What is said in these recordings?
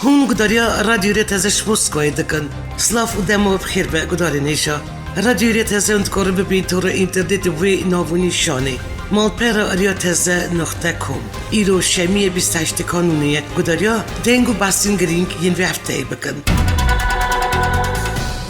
هون قدريا راديو ريت هزش موسكوي دكن سلاف ودمو بخير بقى قداري نيشا راديو ريت هزا انتقرب بين تورا انترنت وي نافوني شاني مالبرا ريات هزا نقطة كوم إيرو شامية 28 قانونية قدريا دينگو باسين گرينگ ينوي هفتهي بكن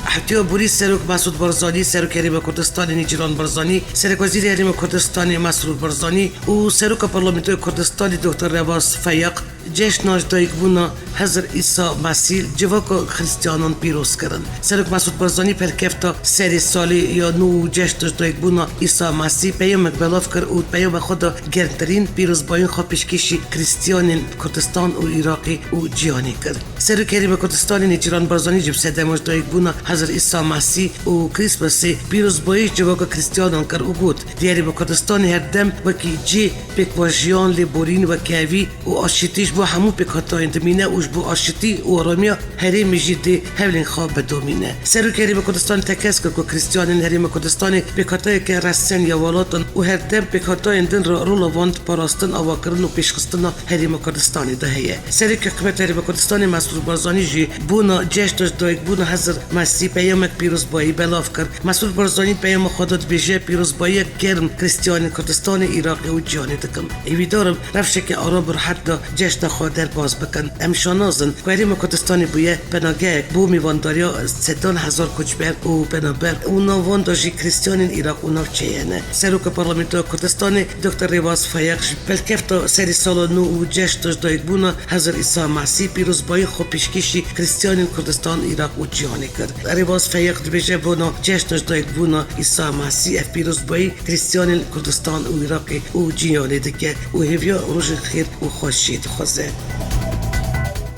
حتیو بوری سرک مسعود بارزانی سرک حریم کردستان نیجران بارزانی سرک وزیر حریم کردستان مسعود بارزانی و سرک پارلمانتوی کردستان دکتر رواس فیق جشن دایک بونا حضر عیسی مسیح جواک خریستیانان پیروز کردن سرک مسعود بارزانی پرکفتا سری سالی یا نو جشن دایک بونا عیسی مسیح پیام بلاف کرد و پیام خدا گرمترین پیروز باین خواه پیشکشی خریستیان کردستان و عراقی و جهانی کرد سرک حریم کردستان نیجران بارزانی جب سدماش دایک بونا حضر عیسی مسیح و کریسمس پیروز بایش جواک خریستیانان کرد و گفت دیاری با کردستان هر دم وکی جی پکواژیان لیبورین و کیوی و آشتیش با همو پکاتای دمینه اوش بو آشتی و آرامیا حریم جدی هولین خواب بدومینه سرک حریم کردستان تکس که کریستیانان حریم کردستان پکاتای که رسن یا والاتن و هر دم پکاتای دن رولواند پاراستن آواکرن و پیشخستن حریم کردستان دهیه سرک حکومت حریم کردستان مسعود بارزانی جی بونا جشن دایک بونا حضر مسیح پیامک پیروز بایی بلاف کرد مسعود بارزانی پیام خودت بیشه پیروز بایی گرم کریستیان کردستان عراقی و جهانی دکم ایویدارم رفشه که آرام برحت دا جشن خودر باز بکن امشانازن حریم کردستان بویه بناگه بو میوانداریا 100,000 کچبر و بنابر و ناوان داجی کریستیان عراق و ناوچهینه سروک پارلمانتو کردستان دکتر رواس فیق بلکفتا سری سال نو و جشن دایک بونا حضر عیسی مسیح پیروز بایی خو پیشکشی کریستیان کردستان عراق و جهانی کرد رواس فیق دبیجه بونا جشن دایک بونا عیسی مسیح پیروز بایی کریستیان کردستان و عراقی و جهانی دکه و هیویا روز خیر و خوشید خوزه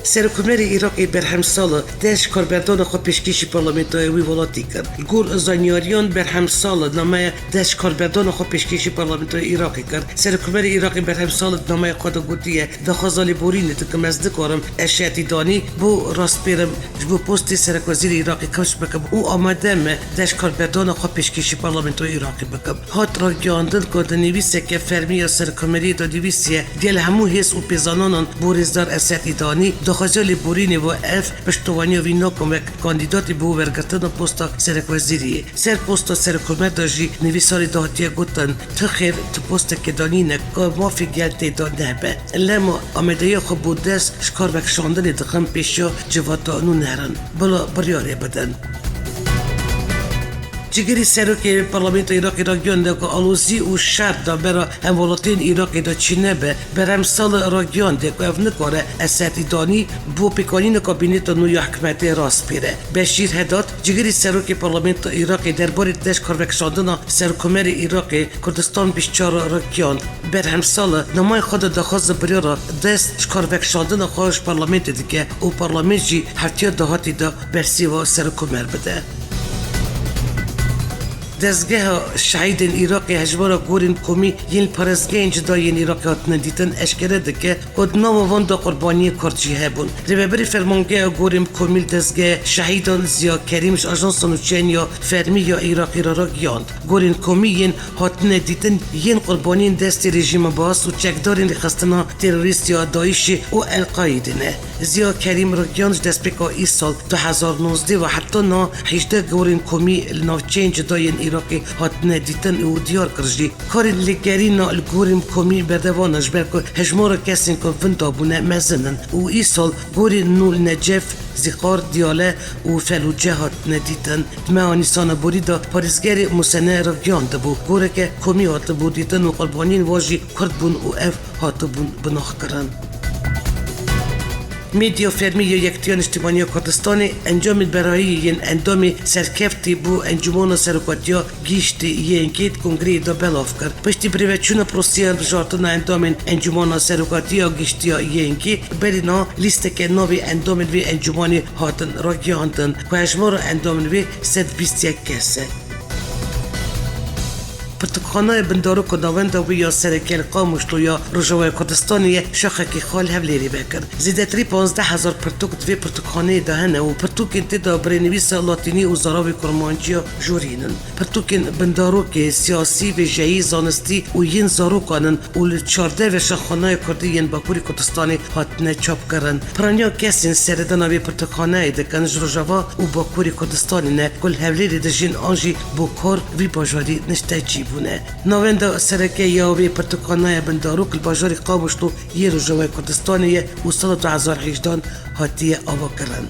سرکومر عراقی برهم سال دش کاربردان خود پیشکشی پارلمانتوی وی ولاتی کرد. گور زانیاریان برهم سال نامه دش کاربردان خود پیشکشی پارلمانتوی عراقی کرد. سرکومر عراقی برهم سال نامه خود گوییه دخازالی بورینه تو مزد کارم اشیاتی دانی بو راست بیرم بو پستی سرک وزیر عراقی کش بکم او آمده م دش کاربردان خود پیشکشی پارلمانتوی عراقی بکم. هات را گیاندن کد نویسه که فرمی سرکومری دادیویسیه دیل همو حس و پیزانان بوریزدار اشیاتی دانی خازالی بورینی و اف پشتوانی وینا کمک کاندیداتی به ورگرتن پستا سرک وزیری سر پستا سرکومر داجی نویساری دهاتی گوتن تخیر تو پست که دانینه که مافی گلتی دانه به لما آمده خود بودست شکار بکشاندن دقم پیشا جواتانو نهرن بلا بریاره بدن جگری سرک پارلمانت عراقی را گیانده که آلوزی و شرط دا برا همولاتین عراقی دا چینه به برم سال را گیانده که اف نکاره اساتی دانی بو پیکانین کابینت نوی حکمتی راست پیره بشیر هداد جگری سرک پارلمانت عراقی درباره دش کاربکشاندن سرکومر عراقی کردستان 24 را گیاند برهم سال نمای خود دخواست بریارا دست کاربکشاندن خواهش پارلمانت دیگه و پارلمان جی هفتیا دهاتی دا برسی و سرکومر بده دزگاه شهید عراقی هجبارا گورین کومی یل پرزگاه جدای عراقی هات ندیدن اشکره دکه کد نام وان دا قربانی کردجی هبون رببری فرمانگاه گورین کومیل دزگاه شهیدان زیا کریمش آژانس نوچین یا فرمی یا عراقی را گیاند گورین کومی ین هات ندیدن ین قربانی دست رژیم باس و چکدارین خستنا تروریست یا داعش و القاعده نه زیا کریم را گیاند دست بکا ای سال 2019 و حتی نا 18 گورین کومی نوچین جدای عراقی هات ندیدن او دیار کرجی کاری لگری نا الگوریم کومی بردوانش برکو هجمار کسین که وندابونه مزنن او ای سال گوری نول نجف زیقار دیاله و فلوجه هات ندیدن دمه نیسان بوری دا پاریزگری مسنه را گیانده بو گوره که کومی هات بو دیدن و قربانین واجی کرد بون و اف هات بون بناخ کرن میدیا فرمی یا یکتیان اجتماعی کردستان انجام برای این اندام سرکفتی بو انجمن سرکاتیا گیشت یینکیت کنگره دا بلاف کرد پشتی پریوچون پروسیان بجارتن اندام انجمن سرکاتیا گیشتیا یینکی برینا لیست که نوی اندام وی انجمنی هاتن را گیاندن که اجمار اندام وی 121 کسه پرتقانای بندارو کداوند و یا سرکل قامشلو یا روجوای کردستانی شاخکی خال هفلیری بکر زیدتری 15,000 پرتوک دوی پرتقانه دهنه و پرتوک انتدا برنویس لاتینی و زراوی کرمانجی جورینن پرتوک بندارو که سیاسی و جایی زانستی و ین زارو کانن و 14 و شاخانای کردی ین باکوری کردستانی هاتنه چاپ کرن پرانیا کسین سردناوی پرتقانه دکن جروجوا و باکوری کردستانی نه کل هفلیری دجین آنجی بوکار وی باجاری نشته جیبونه نوینده سرکه یاوی پرتقانه بندارو کل باجاری قامشلو یه روجوای کردستانی و سال 2018 هاتیه آوا کرن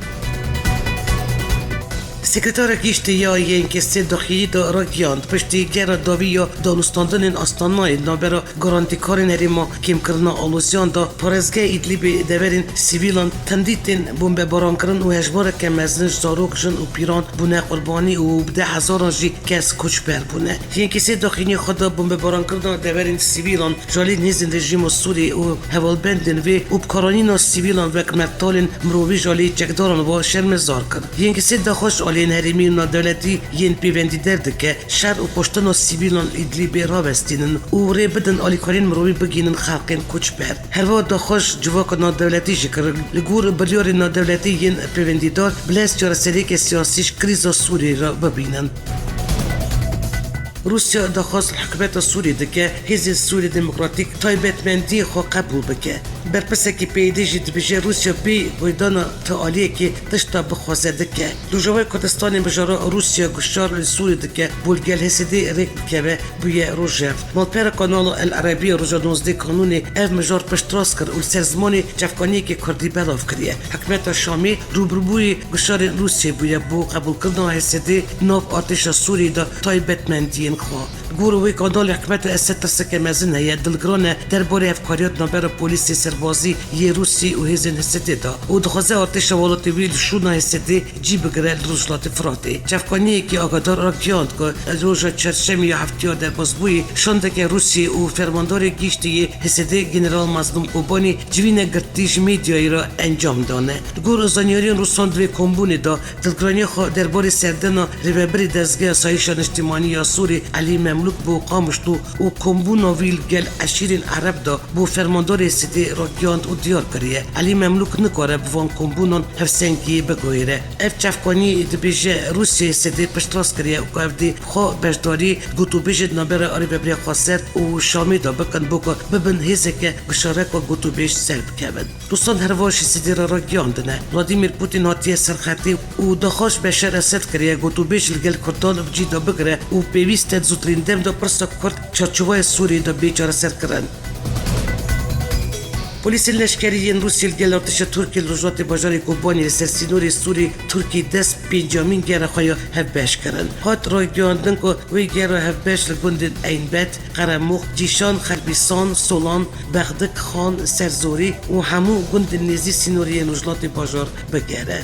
سکرتار گیشت یا این کسی داخلی دا را گیاند پشتی گر داوی یا دانستاندن آستانمای نابرا گارانتی کار نریما کم کرنا آلوزیان دا پارزگاه ایدلیب دورین سیویلان تندیتین بومبه باران کرن و هجبار که مزنج زاروک جن و پیران بونه قربانی و بده هزاران جی کس کچ بر بونه این کسی داخلی خدا بومبه باران کرنا دورین سیویلان جالی نیزن رژیم سوری و هوالبندن و بکارانینا سیویلان و کمرتالین مروی جالی چکداران و شرم زار کرد این کسی داخوش این هرمی و دولتی ین پیوندی درد که شهر و پشتن و سیویلان ایدلیب را بستینن و ری بدن آلیکارین مروی بگینن خلقین کچ بر هر وقت داخوش جواک نادولتی جکر لگور بریار نادولتی ین پیوندی دار بلست جار سریک سیاسیش کریز سوری را ببینن روسیا دخواست حکومت سوری دکه حزب سوری دموکراتیک تایبەتمەندی خو قبول بکه برپسکی پیدا جد بجه روسیا بی ویدانا تعالیه که تشتا بخوازه دکه لوجوای کردستان بجارا روسیا گشار سوری دکه بولگل حسدی ریک بکه بویه روژف مالپر کانال العربی روژا 19 کانونی اف مجار پشتراس کر و سرزمانی جفکانی که کردی بلاف کریه حکومت شامی روبروی گشار روسیا بویه بو قبول کردن حسدی ناف آتش سوری دا تایبەتمەندی خوا گروه کانال حکومت استر سکه مزن هیا دلگران درباره افکاریات نابر پلیس سربازی یه روسی و هزین هسته دا و دخوازه آتش والات ویل شونا هسته جی بگره روشلات فراته جفکانی که آگادار را کیاند که روژا چرشمی یا هفتیار در بازبوی شانده که روسی و فرماندار گیشتی هسته جنرال مظلوم قوبانی جوین گرتیج میدیایی را انجام دانه گروه زانیاریان روسان دوی کمبونی دا دلگرانی خوا درباره سردن ریوبری دزگه سایشان اجتماعی یا سوری علی مملوک بو قامشتو و کمبونا ویل گل عشیرین عرب دا بو فرماندار سیدی را گیاند و دیار کریه علی مملوک نکاره بوان کمبونان هفسنگی بگویره اف چفکانی دبیجه روسیه سیدی پشتراس کریه و که اف دی خواه بشداری گوتو بیجد نابر آری ببری خواست و شامی دا بکن بکن ببن هیزه که گشارک و گوتو بیج سلب کبن دوستان هرواشی سیدی را گیاندنه ولادیمیر پوتین هاتیه سرخطی و دخواش بشر اسد کریه گوتو بیج لگل کردان بجی دا بگره و پیویست زودترین دم دا پرسا کرد چارچوبای سوری دا بیچاره سر کرن پلیس لشکری روسی گل ارتش ترکی لجات باجار کوبانی سرسینوری سوری ترکی دست پنجمین گره خواهی هفبش کردن هات رای گیاندن که وی گره هفبش لگوندن اینبت قرموخ جیشان خربیسان سولان بغدک خان سرزوری و همو گوندن نیزی سینوری لجات باجار بگره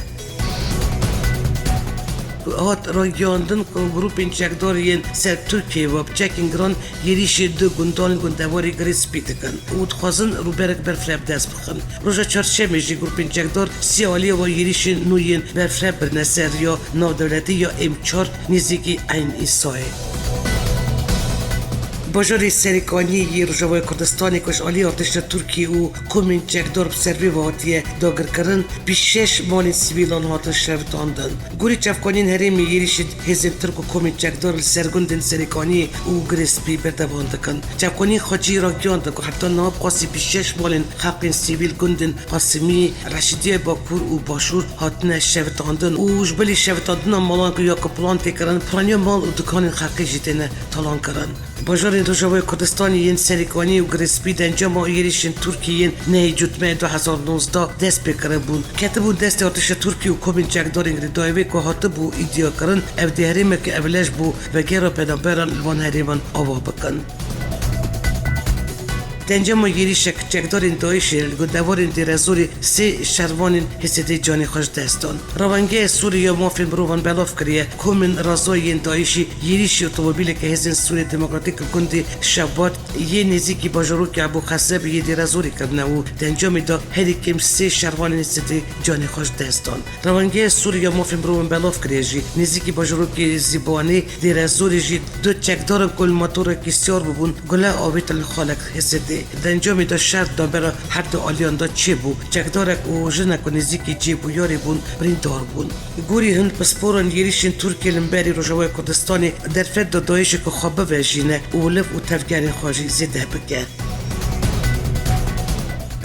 هات رای گیاندن که گروپ چکدارین سر ترکیه و چکینگران یریش دو گندان گندواری گریس پیتکن و دخوازن رو برک برفرب دست بخن روژا چارشنبه جی گروپ چکدار سیالی و یریش نوین برفرب برنسر یا نادولتی یا امچار نزدیکی این ایسای باجاری سریکانی روجوای کردستانی کش آلی ارتش ترکی و کومین چکدار بسروی و هاتیه داگر کرن بیشش مال سیویلان هات شفتاندن گوری چفکانین هرمی یریشید هزین ترک و کومین چکدار سرگندن سریکانی و گریسپی بردواندکن چفکانی خاجی را گیانده که حتی ناب قاسی بیشش مالین حقین سیویل گندن قاسمی رشیدی باکور و باشور هاتنه شفتاندن و جبلی شفتاندن مالان که یا کپلان تکرن پرانیا مال و دکان حقی جیتنه تالان کرن باجار روجوای کردستانی ین سریکانی و گریسپی دنجام ایریشن ترکیه نه جتمه 2019 دست بکره بون کتبون دست ارتش ترکی و کومین چکدار انگریدایوی که هاته بو ایدیا کرن او دی هریمه که اولش بو و گیرا پیدا برن الوان هریمان آوا بکن تنجم گیریشک چکدارین دایشی گودوارین دیرزوری سه شروانین حسیدی جانی خوش دستان روانگه سوریا مافین بروان بلاف کریه کومن رازوین دایشی گیریشی اتومبیل که هزین سوری دموکراتیک گندی شبات یه نزیکی باجرو که ابو خسب یه دیرزوری کردنه و تنجم دا هری کم سه شروانین حسیدی جانی خوش دستان روانگه سوریا مافین بروان بلاف کریه جی نزیکی باجرو که زیبانی دیرزوری جی دو چکدار کل موتور کسیار ببون گله آبیت الخالق حسیدی دنجامی دا شرط دا برا حد آلیان دا چی بو چکدارک و جنک و نزیکی جی بو یاری بون بریندار بون گوری هند پسپوران یریشین ترکی لنبری روژاوی کردستانی در فد دا دایش که خوابه ویجینه و لف و تفگانی خواجی زیده بکن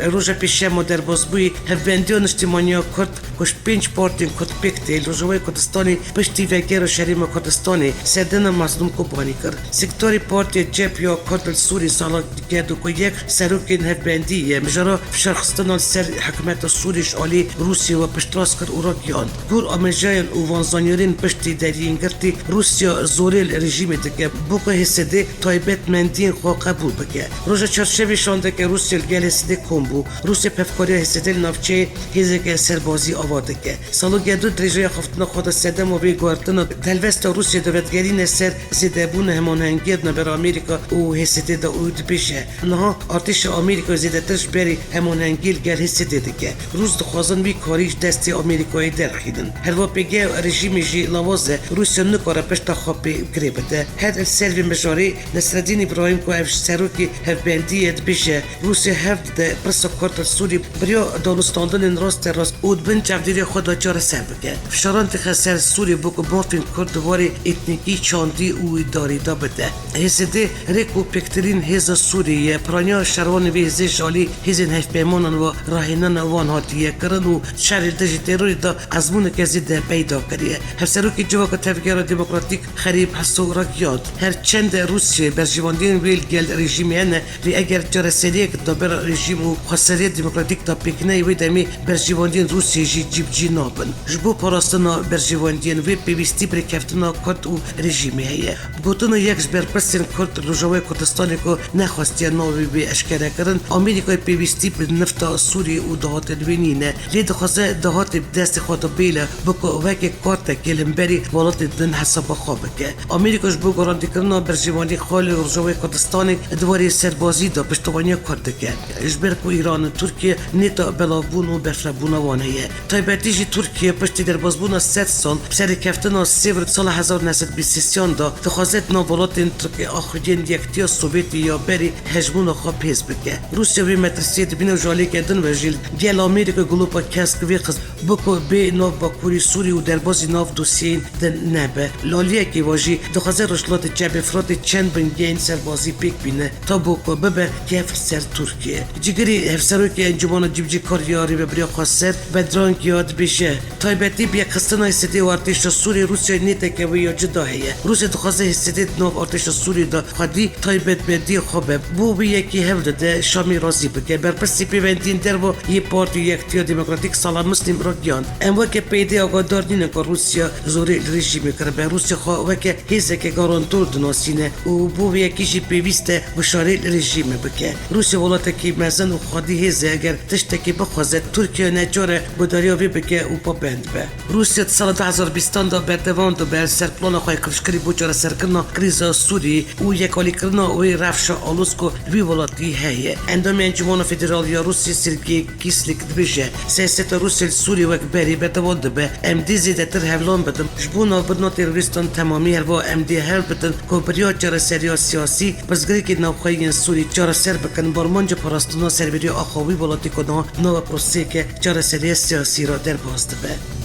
روژا پیشه ما در بازبوی هفوندیان اجتماعی کرد کش 5 پارتین کد پیکتی روژاوی کردستانی پشتی وگر و شریم کردستانی سردن مظلوم کو بانی کرد سکتوری پارتی جب یا کدل سوری سالا گردو که یک سروکین هفوندیه مجرا فشارخستان سر حکمت سوریش آلی روسیا و پشتراس کرد اوراکیان گور آمجاین و وانزانیورین پشتی درین گرتی روسیا زوریل رژیم دکه بوکو حسده تایبت مندین خوا قبول بکه روژا چرشوی شانده که روسیا گل حسده کم بو روسیا پفکاری حسده نافچه هزه که سربازی آورده که سالو گردو درجه خفتنا خود سدم و بیگوارتنا دلوست روسیا دوتگری نسر زیده بون همان هنگیر نبر آمریکا و حسده دا اود بیشه نها آرتش آمریکا زیده ترش بری همان هنگیر گل حسده دیگه روز دخوازن بی کاریش دستی آمریکایی درخیدن هر واپیگه رژیم جی لوازه روسیا نکاره پشتا خوابی گریبده هر السروی مجاری نصردین ابراهیم که افش سروکی هفبندیت بیشه روسیا هفت ده پرسا کارت سوری بریا دانستاندن راست اود بن چفدیری خدا چاره سر بگه فشاران تخصر سوری بکو مافین کردواری اتنیکی چاندی او داری دا بده هزده ریکو پکترین هزا سوریه پرانیا شروان وی هزه جالی هزین هف پیمانان و راهینان وان هاتیه کرن و شهر دجی تیروری دا ازمون که زیده پیدا کریه هر سروکی جواک تفکر دموکراتیک خریب حسو راکیاد هر چند روسیه برجواندین ویل گل رژیمیانه ری اگر چاره سریه دا بر رژیم و خسریه دموکراتیک دا پیکنه وی دمی برجواندین روسیه جیب جی نابن جبو پاراستنا برجواندین وی پیوستی بری کفتنا کرد و رژیمی هیه گوتنا یکش بر پرسین کرد روژاوی کردستانی که نخواستی ناوی بی اشکره کرن آمریکای پیوستی بر نفتا سوری و دهات الوینینه لید خوزه دهات دست خود بیله بکو وکی کارت کلمبری والات دن حساب خوابه که آمریکاش بو گارانتی کرنا برجوانی خالی روژاوی کردستانی دواری سربازی دا پشتوانی کرده که اجبر کو ایران و ترکیه نیتا بلاوون و برفربون وانهیه تایبتیجی ترکیه پشتی در بازبون 100 سال سر کفتنا سیور سال 1923 دا تخوازت نابالات ترکیه آخرین یکتیا سوویتی یا بری هجمون خواب پیز بکه روسیا وی مترسیت بینو جالی کردن و جیل گل آمریکا گلوپا کسک وی قصد بکو بی ناو باکوری سوری و در بازی ناو دوسیین دن نبه لالیه که واجی دخوازه رشلات جب فرات چند بنگین سر بازی پیک بینه تا بکو ببه کف سر ترکیه جگری هفسرو که انجمان جیبجی کاریاری به بریا خواستر بدرانک یاد بشه تایبتی بیا خستنا استدی و ارتش سوری روسیا نیته که وی جدا هیه روسیا دخوازه استدی ناو ارتش سوری دا خودی تایبت بدی خوبه بو بی یکی هفته ده شامی رازی بکه بر پرسی پیوندین در و یه پارتی یکتیا دموکراتیک سالا مسلم را گیان ام وکه پیده آگادار نینه که روسیا زوری رژیم کرده به روسیا خواه وکه هیزه که گارانتور دناسینه و بو بی یکیشی پیوسته بشاری رژیم بکه روسیا ولاته که مزن و خادی هیزه اگر تشتکی بخوازه ترکیه نجاره گداریا وی بکه و پا بند به روسیا سال 2020 دا بردوان دا بر سرپلان خواهی کرشکری بوچاره سرکرنا کریزا سوری و یکالی کرنا و رفش آلوسکو وی ولاتی هیه اندام انجمان فدرال یا روسیا سرگی کیسلیک دبیجه سیاست روسیا سوری وک بری بردوان دا به امدی زیده تر هفلان بدن جبونا برنا تروریستان تمامی هر و امدی هر بدن که بریا چاره سریا سیاسی بزگری که نوخواهی سوری چاره سر بکن برمانج پراستونا سربری آخوی ولاتی کنه نو پروسی که چاره سریا سیاسی را در باز به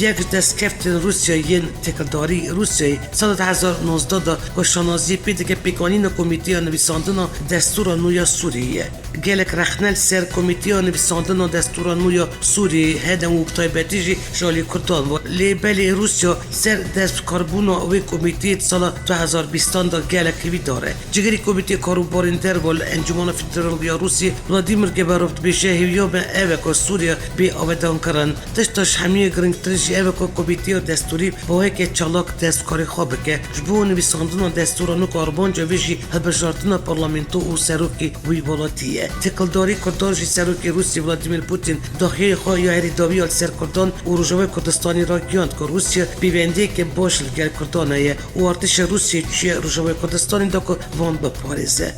یک دست کفتن روسیا ین تکرداری روسیای سال 2019 دا گشانازی پیده که پیکانین کمیتی نویساندن دستور نویا سوریه گلک رخنل سر کمیتی نویساندن دستور نویا سوریه هدم و تایبتیجی جالی کردان و لیبلی روسیا سر دست کاربون و کمیتی سال 2020 دا گلک وی داره جگری کمیتی کاروبارندر و انجمان فدرال یا روسی ولادیمیر گباروف بیشه هیویا به اوک سوریا بی آبادان کرن تشتاش همیه گرنگترش جی او که کمیته دستوری با که چالاک دست کاری خوابه که جبو نویساندن دستورانو کاربان جویجی هبجارتنا پارلمانتو و سروکی وی ولاتیه تکلداری کردان جی سروکی روسی ولادیمیر پوتین داخل خواه یا هریداوی آل سرکردان و روژاوی کردستانی را گیاند که روسیه بیونده که باش لگر کردانه و ارتش روسیه چیه روژاوی کردستانی دا که وان بپارزه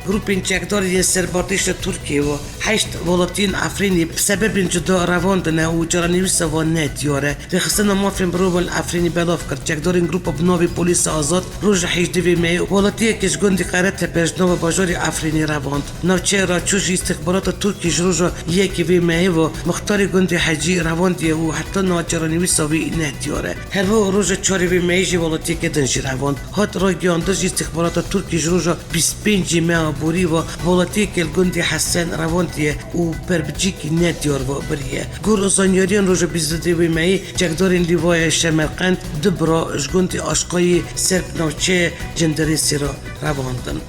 گروپین چکداری سرباتیش ترکیه و 8 ولاتین افرینی بسبب جدا رواندنه و جرانیویسا و ندیاره رخصنا مافین بروبل افرینی بلاف کرد چکدارین گروپ بناوی پولیس آزاد روز 18 می ولاتیه کش گندی قرارت بجنو باجاری افرینی رواند نوچه را چوش استخبارات ترکیش روز یکی وی می و مختاری گندی حجی رواندیه و حتی نا جرانیویسا وی ندیاره هر روز 4 می جی ولاتیه که دنجی رواند هات را گیاندش استخبارات ترکیش روز 25 می بوری و ولاتیه که گندی حسن رواندیه و بربجیکی ندیار و بریه گور ازانیاریان روز 22 می چکدارین لیوای شمرقند دبرا جگندی آشقای سرب نوچه جندریسی را رواندن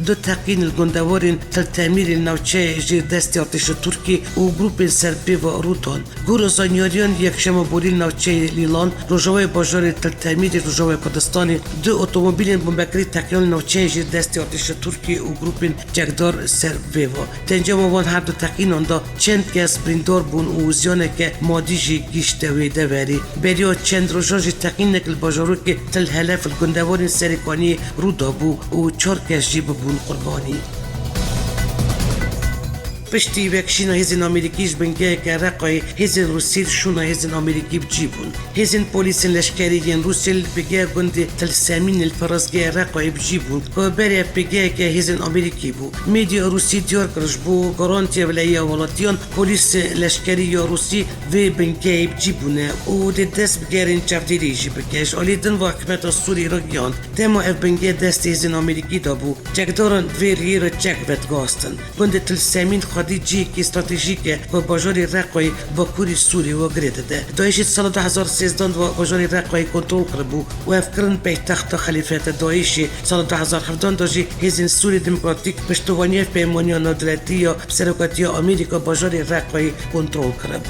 دو تقین الگندوارین تل تعمیر نوچه جیر دستی ارتش ترکی و گروپ سربی و روتان گور زانیاریان یک شما بوری نوچه لیلان روژاوی باجار تل تعمیر روژاوی کردستانی دو اتومبیلین بمبکری تقیان نوچه جیر دستی ارتش ترکی و گروپ جگدار سربی و تنجا موان هر دو تقین آندا چند کس بریندار بون و زیانه که مادی جی گیشته ویده وری بریا چند روژا جی تقین نکل باجارو که تل حلف الگندوارین سریکانی رودا بو و 4 کس جی بون قربانی پشتی وکشینا هزین آمریکیش بنگه که رقای هزین روسیل شونا هزین آمریکی بجیبون هزین پولیسین لشکریین روسیل بگه گنده تلسامین الفرازگه رقای بجیبون که بره بگه که هزین آمریکی بو میدیا روسی دیار کرش بو گارانتی ولایه ولاتیان پولیس لشکری روسی و بنگه بجیبونه و ده دست بگرین چفدیریجی بکش آلی دن و حکمت سوری را گیاند تما اف بنگه دست هزین آمریکی دا بو جگدارن ویری را جگ بدگاستن گنده تلسامین خدیجی که استراتژیکه و باجاری رقای باکوری سوری و گریده داعش سال 2013 و باجاری رقای کنترل کرد و افکرن پایتخت خلیفت داعش سال 2017 داشی هزین سوری دموکراتیک پشتوانی پیمانی ندرتی یا سرکاتی آمریکا باجاری رقای کنترل کرد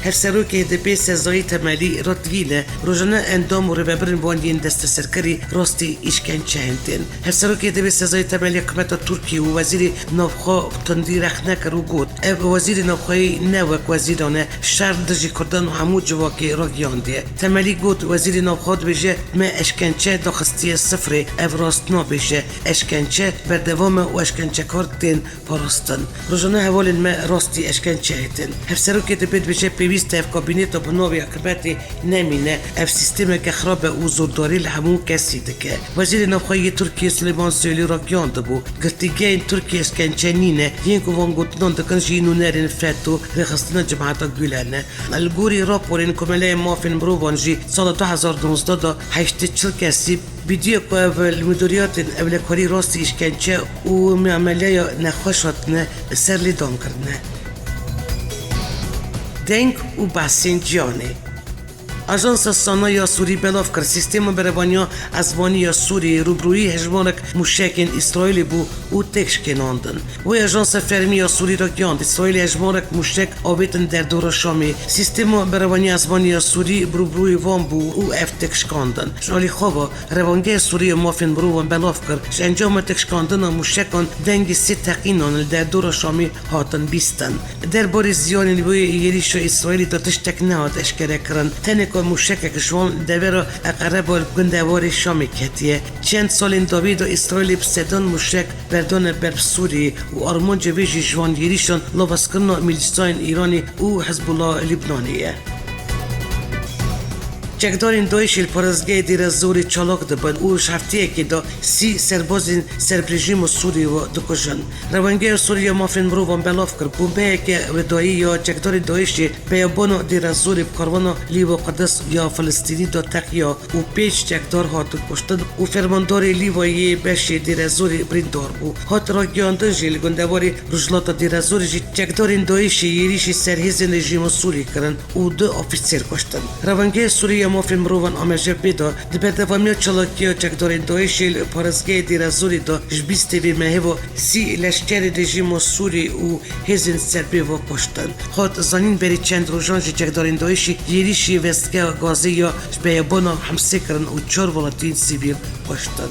هر سروکی دبی سزایی تمالی رتگیله روزانه اندام و ربابرن بانیین دست سرکری راستی اشکنچه هندین هر سروکی دبی سزایی تمالی حکومت ترکی و وزیر نوخا تندی رخنه کرو گود وزیر نوخای نوک وزیرانه شهر دجی کردن و همو جواکی را گیانده تمالی گود وزیر نوخا بجه ما اشکنچه داخستی صفر راست نبیشه اشکنچه بردوام و اشکنچه کردن پاراستن روزانه حوال ما راستی اشکنچه هندین هر سروکی دبی بجه ویست اف کابینت بنوی حکومتی نمینه اف سیستم که خرابه و زورداری لهمون کسی دکه وزیر نوخای ترکیه سلیمان سویلی را گیانده بو گرتیگه این ترکیه اسکنچنینه ین کوان گوتنان دکن جینو نرین فتو رخصتنا جماعتا گولانه الگوری راپورین کمله مافین بروانجی سال 2019 دا 8 کسی بیدیو که اول مدیریت اولکاری راستی اشکنچه و معامله نخوشاتنه سرلی دام کرنه دنگ و بسنجیانه آژانس سانای سوری بلاف کرد سیستم بروانیا ازبانی سوری روبرویی هجمانک موشکین اسرائیلی بو و تکش کناندن و آژانس فرمی سوری را گیاند اسرائیل هجمانک موشک آویتن در دور شامی سیستم بروانی ازبانی سوری روبروی وان بو و اف تکش کاندن شالی خوابا روانگه سوری مافین بروان بلاف کرد ش انجام تکش کاندن موشکان دنگ 3 تقینان در دور شامی هاتن بیستن در بار زیان لیبوی ایریش اسرائیلی داتش تک نهاد اشکره کرن تنک موشک کشوان دوره اقرب گندوار شامی کتیه چند سال این داوید و اسرائیل بسدان موشک بردان برب سوری و آرمان جویجی جوانگیریشان لابسکرنا میلیساین ایرانی و حزب الله لبنانیه چکدارین داعش الپرزگاه دیر زوری چالاک دبن او شفتیه که دا 30 سربازین سرب رژیم سوری و دکشن روانگه سوری مافین بروان بلاف کرد بومبه که ودایی یا چکدار داعش بیابانو دیر زوری بکاروانا لیو قدس یا فلسطینی دا تقیا و پیچ چکدار هات کشتن و فرماندار لیوایی بشی دیر زوری بریندار بو هات را گیاندن جیل گندواری رجلات دیر زوری جی چکدارین داعش یریشی سرهیزن رژیم سوری کرن و 2 افیسر کشتن روانگه سوری مافیم روان آمجه بیدا دبر دوامی چلاکی چکدارین دایشیل پارزگه دیر زوری دا جبیسته وی مهو سی لشکر رژیم سوری و هزین سربی و پشتن خود زنین بری چند روزان چکدارین دایشی یریشی وستگه گازی یا بیابانا همسه کرن و 4 ولاتین سیویل پشتن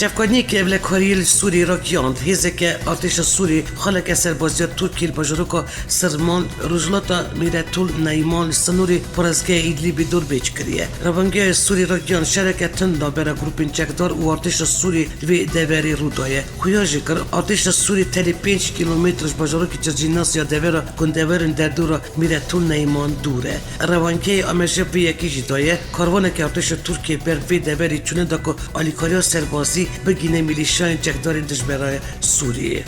جفکانی که اول کاریل سوری را گیاند هیزه که آتش سوری خالق اثر بازی ترکی بجروکا سرمان رجلاتا میره طول نیمان سنوری پرزگه ایدلی بی دور بیچ کریه روانگی سوری را گیاند شرکت تندا برا گروپین چکدار و آتش سوری وی دوری رودایه خویاجی کر آتش سوری تری 5 کیلومترش بجروکی جرجیناس یا دوره گندورن در دورا میره طول نیمان دوره روانگی آمجه بی یکی جدایه کاروانه که آتش ترکی بر وی دوری چونه داکو آلیکاریا سربازی بگینه میلیشان چکدارین دشبرای سوریه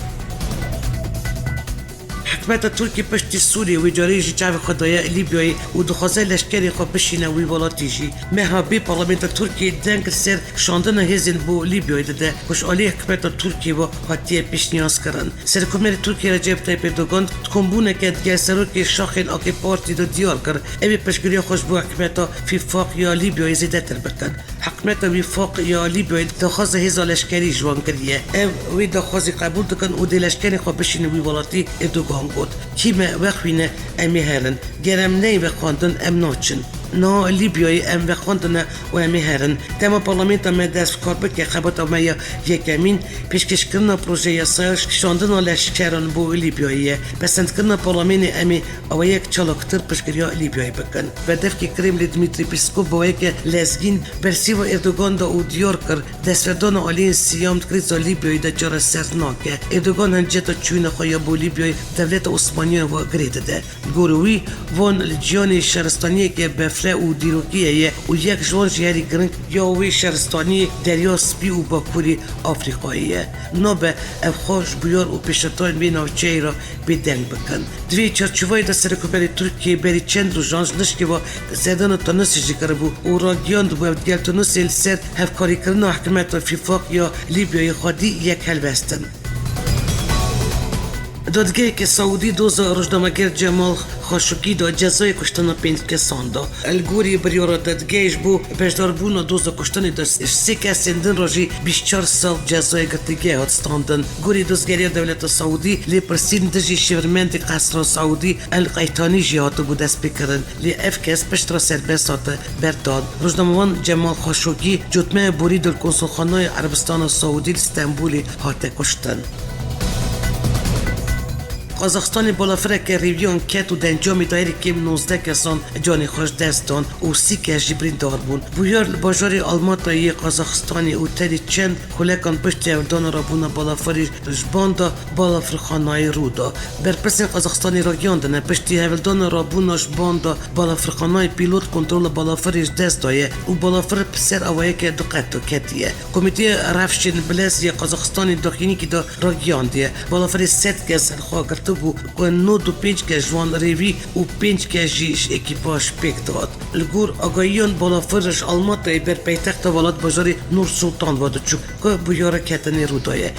حکمت ترکی پشتی سوریه و جاریجی چاو خدای لیبیایی و دخوازه لشکری خواه بشینه وی ولاتیجی مهابی پارلمنت ترکی دنگ سر شاندن هزین بو لیبیایی داده خوشحالی حکمت ترکی و حتیه پیش نیاز کرن سرکومر ترکی رجب طیب اردوگان تکمبونه که دیگر سروکی شاخین آکی پارتی دو دیار کرد اوی پشگری خوش بو حکمت وفاق یا لیبیایی زیده تر بکن حکمت وفاق یا لیبیایی دخواز هزا لشکری جوان کریه وی دخوازی قبول دکن و دی لشکری خواه بشینه وی ولاتی اردوگان بود کیمه وقوینه امی هرن گرم نی بخواندن ام ناچن نا لیبیایی ام بخواندن و امی هرن تما پارلمنت ام دست کار بکه خبات ام یکمین پیشکش کردن پروژه یاسایش شاندن لشکران بو لیبیایی پسند کردن پارلمنت امی او یک چالاکتر پشگریا لیبیایی بکن و دفکی کرمل دمیتری پیسکوف با یک لزگین برسی و اردوگان دا او دیار کرد دستوردان آلین سیام کریزا لیبیایی دا جار سرناکه اردوگان هنجتا چوین خواه بو لیبیایی دولت عثمانیان و گریده ده گروی وان لجیان شهرستانی که بفره و دیروکیه و یک جوان جهری گرنگ یا وی شهرستانی دریا سپی و باکوری آفریقاییه نابه افخاش بیار و پیشتان بی نوچه را بدنگ بکن دوی چرچوهای دا سرکوبری ترکیه بری چند رو جانش نشکی و زیدان تانسی جگر بو و را گیاند بو افدگل تانسی لسر هفکاری کرن و حکمت و فیفاق یا لیبیای خودی یک حل بستن دادگاهی که سعودی دوزا روزنامه‌گر جمال خاشقی دا جزای کشتن 5 کسان دا الگوری بریارا دادگاهش بو بجدار بونا دوزا کشتن دا 3 کسیندن راجی 24 سال جزای گرتگاه هاتستاندن گوری دوزگری دولت سعودی لی پرسین دجی شورمند قصر سعودی القیتانی جهاتو بو دست بکرن لی اف کس پشت را سربست هات برداد روزنامه‌وان جمال خاشقی جتمه بوری در کنسولخانه عربستان سعودی استانبولی هات کشتن قازاقستان بالافره که ریویون کت و دنجامی دایری که 19 کسان جانی خوش دست دان و 30 کس جبرین دار بون بویار باجاری آلماتایی قازاقستانی و تری چند کلکان پشت اردان را بونا بالافری جباندا بالافر خانای رودا برپرسین قازاقستانی را گیاندنه پشتی هولدان را بونا جباندا بالافر خانای پیلوت کنترل بالافریش دست دایه و بالافر پسر اوایه که دقت کتیه کمیته رفشین بلز یا قازاقستانی داخلی که دا را گیاندیه بالافری 7 کس خواه بو کنو دو 5 که جوان ریوی و 5 که جیش اکیپاژ پیک داد لگور آگاهیان بالافرش آلماتای بر پایتخت ولایت بازار نور سلطان وادچوک که بویاره کتنی رودایه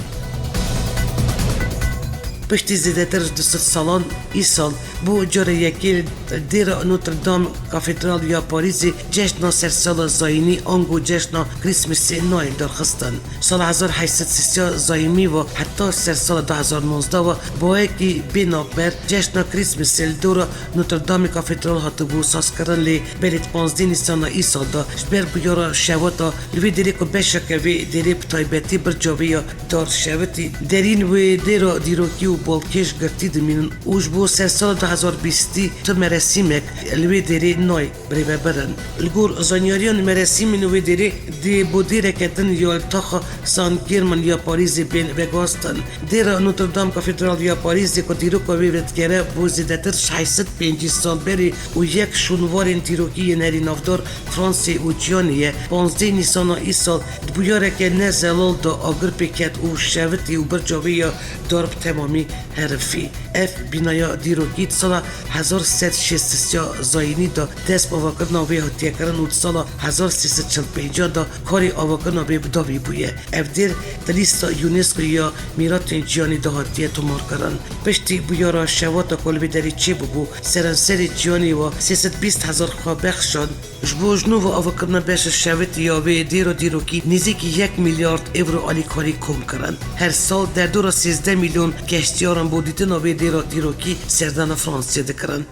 پشتی زیده تر 200 سالان ای سال بو جاره یکی دیر نوتردام کافدرال یا پاریزی جشن سرسال زاینی آنگو جشن کریسمس نویل درخستن سال 1830 زایمی و حتی سرسال 2019 و با یکی بنابر جشن کریسمس دور نوتردام کافدرال هاتو بو ساز کردن لی بلیت 15 نیسان ای سال دا شبر بیارا شواتا لوی دیری که بشکه وی دیری بتایبتی برجاوی دار شواتی درین وی دیرا دیروکی و بالکش گرتی دمینن اوش بو سرسال 2020 تو مراسیمک لوی دیری نوی بری برن لگور زانیاریان مراسیم نوی دیری دی بودیره کتن یا التاخ سان گیرمن یا پاریزی بین بگاستن دیر نوتردام کافدرال یا پاریزی که دیرو که ویدگره بو زیدتر 650 سال بری و یک شونوارین تیروکی نری نافدار فرانسی و جیانیه 15 نیسان ای سال بویاره که نزلال دا آگر پیکت و شوتی و برجاوی یا دارب تمامی حرفی اف بینایا دیروگیت سال 1363 زاینی دا دست آواکرنا وی هاتیه کرن و سال 1345 دا کاری آواکرنا وی بداوی بویه. اف دیر دلیستا یونسکو یا میرات جیانی دا هاتیه تومار کرن. پشتی بویارا شواتا کلوی داری چی بگو سرانسری جیانی و 320,000 خواه بخشان جبو جنو و آواکرنا بش شویت یا وی دیروگی نزدیک 1 میلیارد اورو آلی کاری کم کرن. هر سال در دورا 13 میلیون کشتیاران بودیتن و وی دیروگی سردان فرانسیه دکرن.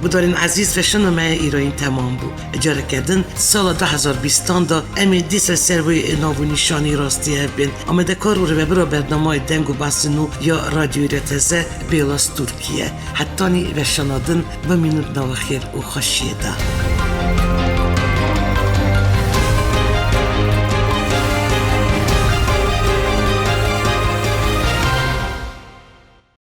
بدارین عزیز و شنومه ایرانی تمام بود. اجاره کردن سال 2020 دا امی دیسر سروی ناو نشانی راستی بین آمده کار رو برای برنامه دنگ و بحث نو یا رادیو رتزه بیلاس ترکیه حتانی و شنادن و مینود نو خیر و خوشیه ده.